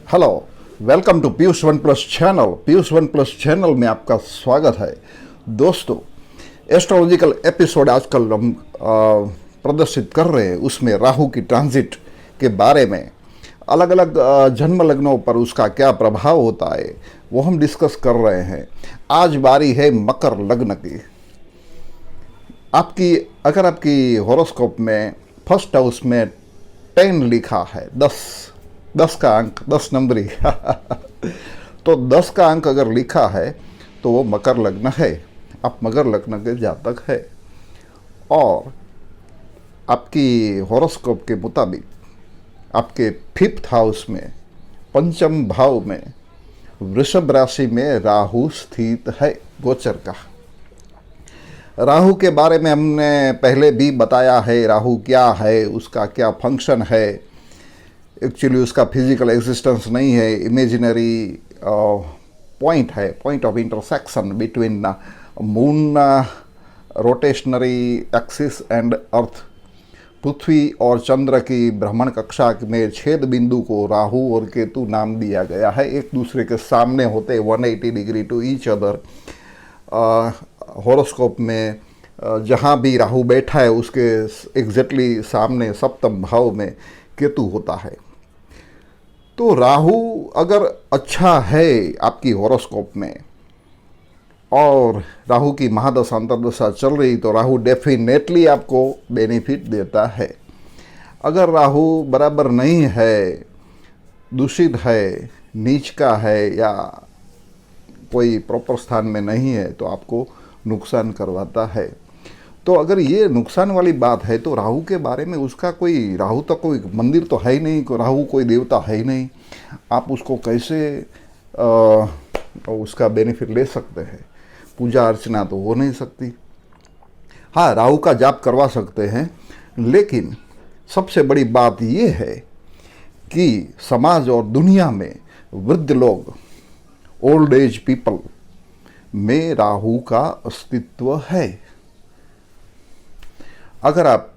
Hello, welcome to Piyush one plus channel. Piyush one plus channel में आपका स्वागत है। दोस्तों, एस्ट्रोलॉजिकल एपिसोड आजकल हम प्रदर्शित कर रहे हैं, उसमें राहु की ट्रांजिट के बारे में अलग अलग जन्म लग्नों पर उसका क्या प्रभाव होता है वो हम डिस्कस कर रहे हैं। आज बारी है मकर लग्न की। अगर आपकी हॉरोस्कोप में फर्स्ट हाउस में 10 लिखा है, 10 का अंक, 10 नंबरी तो 10 का अंक अगर लिखा है तो वो मकर लग्न है। आप मकर लग्न के जातक है और आपकी हॉरोस्कोप के मुताबिक आपके 5th हाउस में, पंचम भाव में, वृषभ राशि में राहु स्थित है गोचर का। राहु के बारे में हमने पहले भी बताया है, राहु क्या है, उसका क्या फंक्शन है। एक्चुअली उसका फिजिकल एग्जिस्टेंस नहीं है, इमेजिनरी पॉइंट है, point of intersection between moon rotationary axis and earth. पृथ्वी और चंद्र की भ्रमण कक्षा में छेद बिंदु को राहु और केतु नाम दिया गया है। एक दूसरे के सामने होते 180 degree to each other. Horoscope में जहाँ भी राहु बैठा है उसके एग्जैक्टली सामने सप्तम भाव में केतु होता है। तो राहु अगर अच्छा है आपकी हॉरोस्कोप में और राहु की महादशा अंतर्दशा चल रही तो राहु डेफिनेटली आपको बेनिफिट देता है। अगर राहु बराबर नहीं है, दूषित है, नीच का है या कोई प्रॉपर स्थान में नहीं है तो आपको नुकसान करवाता है। तो अगर ये नुकसान वाली बात है तो राहु के बारे में उसका कोई, राहु तो कोई मंदिर तो है ही नहीं, राहु कोई देवता है ही नहीं, आप उसको कैसे उसका बेनिफिट ले सकते हैं। पूजा अर्चना तो हो नहीं सकती। हाँ, राहु का जाप करवा सकते हैं, लेकिन सबसे बड़ी बात ये है कि समाज और दुनिया में वृद्ध लोग, ओल्ड एज पीपल में राहु का अस्तित्व है। अगर आप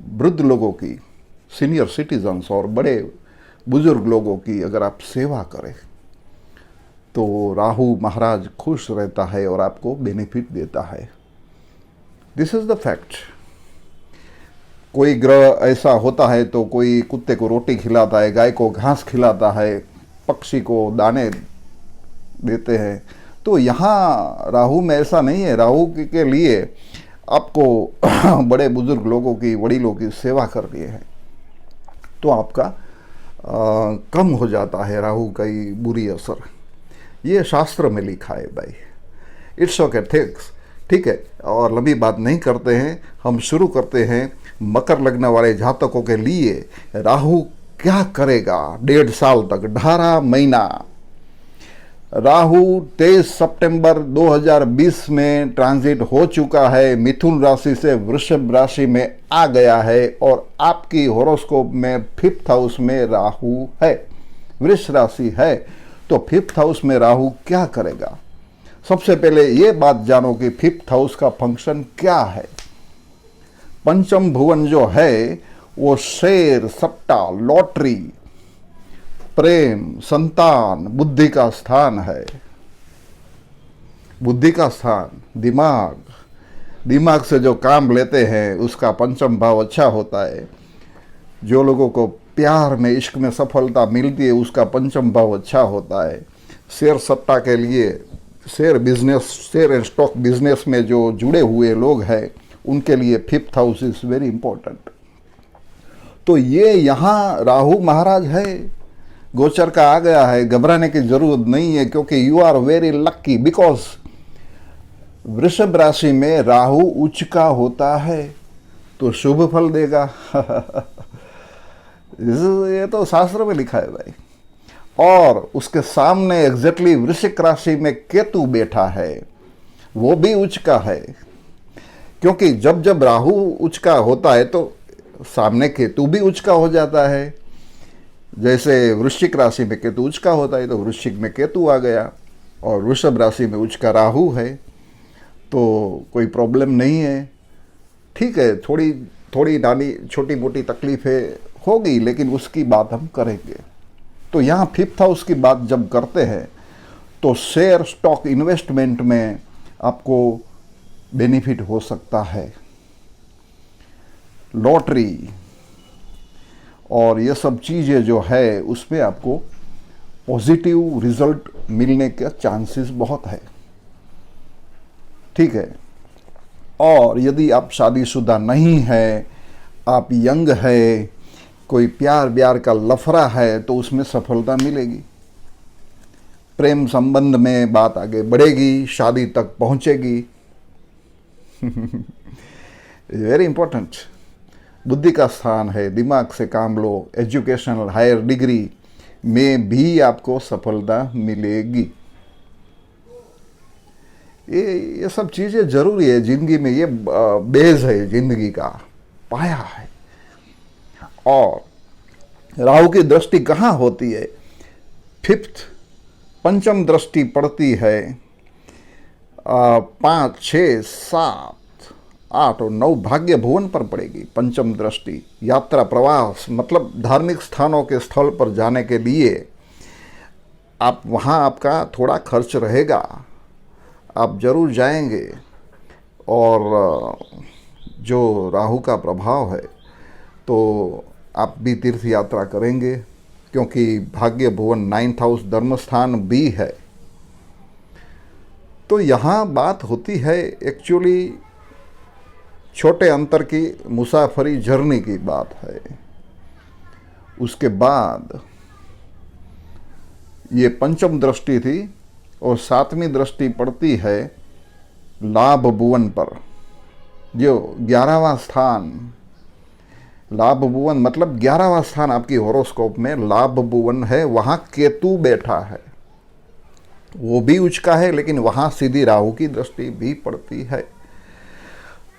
वृद्ध लोगों की, सीनियर सिटीजन्स और बड़े बुजुर्ग लोगों की अगर आप सेवा करें तो राहु महाराज खुश रहता है और आपको बेनिफिट देता है। This is the fact. कोई ग्रह ऐसा होता है तो कोई कुत्ते को रोटी खिलाता है, गाय को घास खिलाता है, पक्षी को दाने देते हैं। तो यहाँ राहु में ऐसा नहीं है। राहु के लिए आपको बड़े बुजुर्ग लोगों की, वडीलों की सेवा करनी है तो आपका कम हो जाता है राहु का ये बुरी असर। ये शास्त्र में लिखा है भाई। इट्स ओके, ठीक है। और लंबी बात नहीं करते हैं, हम शुरू करते हैं। मकर लग्न वाले जातकों के लिए राहु क्या करेगा 1.5 साल तक, 18 महीना। राहु 23 सितंबर 2020 में ट्रांजिट हो चुका है, मिथुन राशि से वृषभ राशि में आ गया है और आपकी हॉरोस्कोप में 5th हाउस में राहु है, वृष राशि है। तो 5th हाउस में राहु क्या करेगा? सबसे पहले ये बात जानो कि 5th हाउस का फंक्शन क्या है। पंचम भुवन जो है वो शेर, सट्टा, लॉटरी, प्रेम, संतान, बुद्धि का स्थान है। बुद्धि का स्थान, दिमाग से जो काम लेते हैं उसका पंचम भाव अच्छा होता है। जो लोगों को प्यार में, इश्क में सफलता मिलती है उसका पंचम भाव अच्छा होता है। शेयर सट्टा के लिए, share business, share and stock business में जो जुड़े हुए लोग हैं उनके लिए 5th house is very important. तो ये यहाँ राहु महाराज है, गोचर का आ गया है, घबराने की जरूरत नहीं है क्योंकि you are very lucky because वृषभ राशि में राहु उच्च का होता है तो शुभ फल देगा। ये तो शास्त्र में लिखा है भाई। और उसके सामने एग्जैक्टली वृश्चिक राशि में केतु बैठा है, वो भी उच्च का है। क्योंकि जब जब राहु उच्च का होता है तो सामने केतु भी उच्च का हो जाता है। जैसे वृश्चिक राशि में केतु उच्च का होता है तो वृश्चिक में केतु आ गया और वृषभ राशि में उच्च का राहु है तो कोई प्रॉब्लम नहीं है। ठीक है, थोड़ी नानी छोटी मोटी तकलीफें होगी लेकिन उसकी बात हम करेंगे। तो यहाँ फिफ्थ हाउस की बात जब करते हैं तो शेयर स्टॉक इन्वेस्टमेंट में आपको बेनिफिट हो सकता है, लॉटरी और ये सब चीज़ें जो है उसमें आपको पॉजिटिव रिजल्ट मिलने के चांसेस बहुत है। ठीक है। और यदि आप शादीशुदा नहीं है, आप यंग है, कोई प्यार ब्यार का लफड़ा है तो उसमें सफलता मिलेगी, प्रेम संबंध में बात आगे बढ़ेगी, शादी तक पहुंचेगी। Very important. बुद्धि का स्थान है, दिमाग से काम लो, एजुकेशनल हायर डिग्री में भी आपको सफलता मिलेगी। ये सब चीज़ें जरूरी है जिंदगी में, ये बेस है जिंदगी का, पाया है। और राहु की दृष्टि कहाँ होती है? फिफ्थ, पंचम दृष्टि पड़ती है 5, 6, 7, 8 और 9 भाग्य भुवन पर पड़ेगी पंचम दृष्टि। यात्रा प्रवास मतलब धार्मिक स्थानों के स्थल पर जाने के लिए आप वहाँ आपका थोड़ा खर्च रहेगा, आप जरूर जाएंगे। और जो राहु का प्रभाव है तो आप भी तीर्थ यात्रा करेंगे, क्योंकि भाग्य भुवन 9th हाउस धर्म स्थान भी है। तो यहाँ बात होती है एक्चुअली छोटे अंतर की मुसाफरी जर्नी की बात है। उसके बाद ये पंचम दृष्टि थी और 7वीं दृष्टि पड़ती है लाभ भुवन पर, जो 11वां स्थान। लाभ भुवन मतलब 11वां स्थान आपकी हॉरोस्कोप में लाभ भुवन है, वहां केतु बैठा है, वो भी उच्च का है, लेकिन वहां सीधी राहु की दृष्टि भी पड़ती है।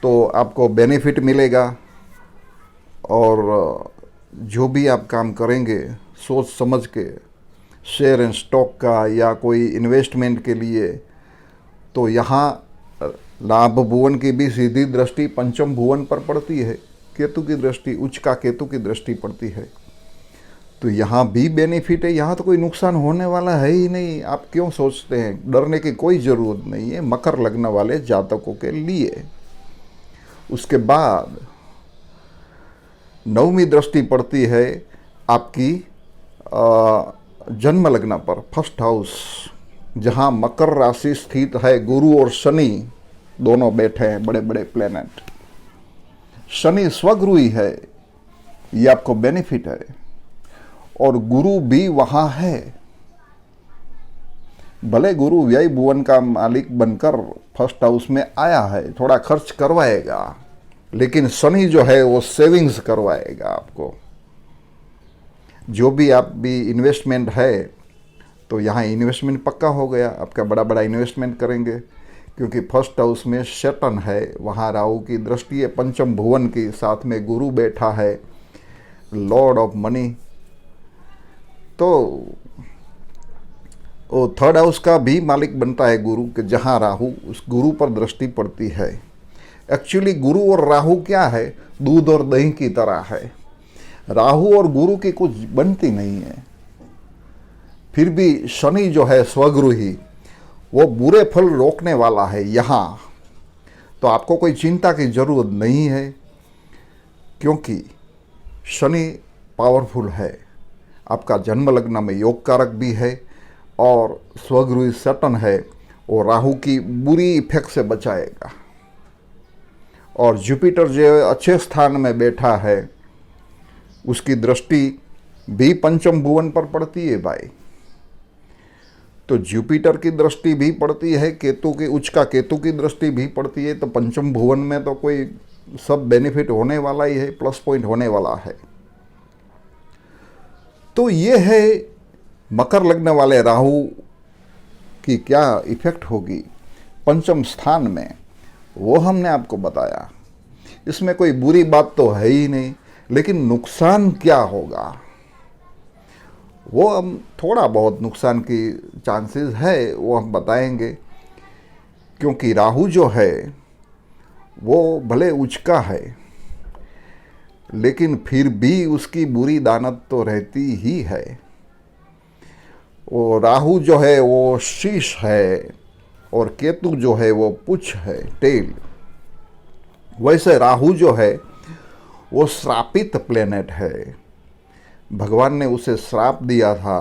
तो आपको बेनिफिट मिलेगा। और जो भी आप काम करेंगे सोच समझ के, शेयर एंड स्टॉक का या कोई इन्वेस्टमेंट के लिए, तो यहाँ लाभ भुवन की भी सीधी दृष्टि पंचम भुवन पर पड़ती है, केतु की दृष्टि, उच्च का केतु की दृष्टि पड़ती है। तो यहाँ भी बेनिफिट है, यहाँ तो कोई नुकसान होने वाला है ही नहीं। आप क्यों सोचते हैं? डरने की कोई ज़रूरत नहीं है मकर लग्न वाले जातकों के लिए। उसके बाद 9वीं दृष्टि पड़ती है आपकी जन्म लग्न पर, फर्स्ट हाउस, जहाँ मकर राशि स्थित है, गुरु और शनि दोनों बैठे हैं, बड़े बड़े प्लेनेट। शनि स्वगुरु ही है, ये आपको बेनिफिट है। और गुरु भी वहाँ है, भले गुरु व्यय भुवन का मालिक बनकर फर्स्ट हाउस में आया है, थोड़ा खर्च करवाएगा, लेकिन शनि जो है वो सेविंग्स करवाएगा आपको। जो भी आप भी इन्वेस्टमेंट है तो यहाँ इन्वेस्टमेंट पक्का हो गया, आपका बड़ा बड़ा इन्वेस्टमेंट करेंगे, क्योंकि फर्स्ट हाउस में शैतान है, वहाँ राहु की दृष्टि है पंचम भुवन की, साथ में गुरु बैठा है, लॉर्ड ऑफ मनी। तो वो थर्ड हाउस का भी मालिक बनता है गुरु के, जहाँ राहु, उस गुरु पर दृष्टि पड़ती है। एक्चुअली गुरु और राहु क्या है? दूध और दही की तरह है। राहु और गुरु की कुछ बनती नहीं है, फिर भी शनि जो है स्वगुरु ही, वो बुरे फल रोकने वाला है यहाँ। तो आपको कोई चिंता की जरूरत नहीं है, क्योंकि शनि पावरफुल है, आपका जन्म लग्न में योग कारक भी है, और स्वगुरु सैटर्न है, और राहु की बुरी इफेक्ट से बचाएगा। और जुपिटर जो अच्छे स्थान में बैठा है, उसकी दृष्टि भी पंचम भुवन पर पड़ती है भाई। तो जुपिटर की दृष्टि भी पड़ती है, केतु की, उच्च का केतु की दृष्टि भी पड़ती है। तो पंचम भुवन में तो कोई सब बेनिफिट होने वाला ही है, प्लस पॉइंट होने वाला है। तो ये है मकर लग्न वाले राहु की क्या इफेक्ट होगी पंचम स्थान में, वो हमने आपको बताया। इसमें कोई बुरी बात तो है ही नहीं, लेकिन नुकसान क्या होगा वो हम थोड़ा बहुत नुकसान की चांसेस है, वो हम बताएंगे। क्योंकि राहु जो है वो भले उच्च का है, लेकिन फिर भी उसकी बुरी दानत तो रहती ही है। वो राहु जो है वो शीश है और केतु जो है वो पुच्छ है, टेल। वैसे राहु जो है वो श्रापित प्लेनेट है। भगवान ने उसे श्राप दिया था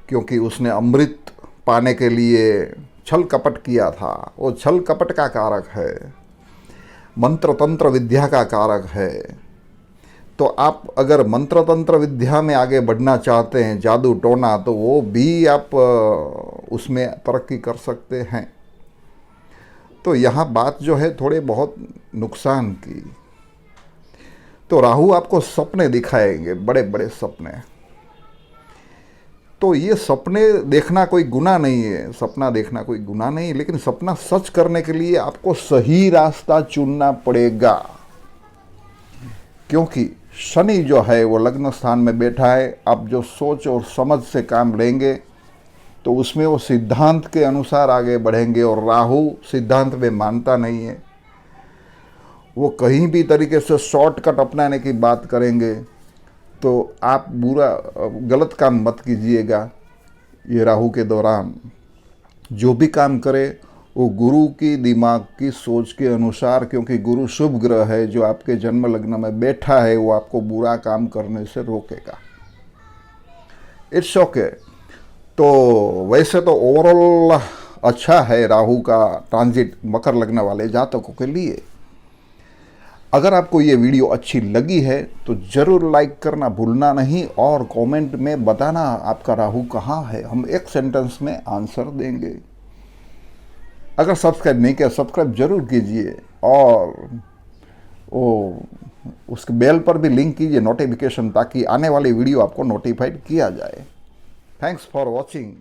क्योंकि उसने अमृत पाने के लिए छल कपट किया था। वो छल कपट का कारक है, मंत्र तंत्र विद्या का कारक है। तो आप अगर मंत्र तंत्र विद्या में आगे बढ़ना चाहते हैं, जादू टोना, तो वो भी आप उसमें तरक्की कर सकते हैं। तो यहाँ बात जो है थोड़े बहुत नुकसान की। तो राहु आपको सपने दिखाएंगे, बड़े बड़े सपने। तो ये सपने देखना कोई गुनाह नहीं है, सपना देखना कोई गुनाह नहीं है, लेकिन सपना सच करने के लिए आपको सही रास्ता चुनना पड़ेगा। क्योंकि शनि जो है वो लग्न स्थान में बैठा है। आप जो सोच और समझ से काम लेंगे तो उसमें वो सिद्धांत के अनुसार आगे बढ़ेंगे, और राहु सिद्धांत में मानता नहीं है। वो कहीं भी तरीके से शॉर्टकट अपनाने की बात करेंगे तो आप गलत काम मत कीजिएगा। ये राहु के दौरान जो भी काम करे वो गुरु की दिमाग की सोच के अनुसार, क्योंकि गुरु शुभ ग्रह है जो आपके जन्म लग्न में बैठा है, वो आपको बुरा काम करने से रोकेगा। It's okay. तो वैसे तो ओवरऑल अच्छा है राहु का ट्रांजिट मकर लग्न वाले जातकों के लिए। अगर आपको ये वीडियो अच्छी लगी है तो ज़रूर लाइक करना भूलना नहीं, और कमेंट में बताना आपका राहु कहाँ है। हम एक सेंटेंस में आंसर देंगे। अगर सब्सक्राइब नहीं किया, सब्सक्राइब जरूर कीजिए, और उस बेल पर भी लिंक कीजिए नोटिफिकेशन, ताकि आने वाली वीडियो आपको नोटिफाइड किया जाए। Thanks for watching.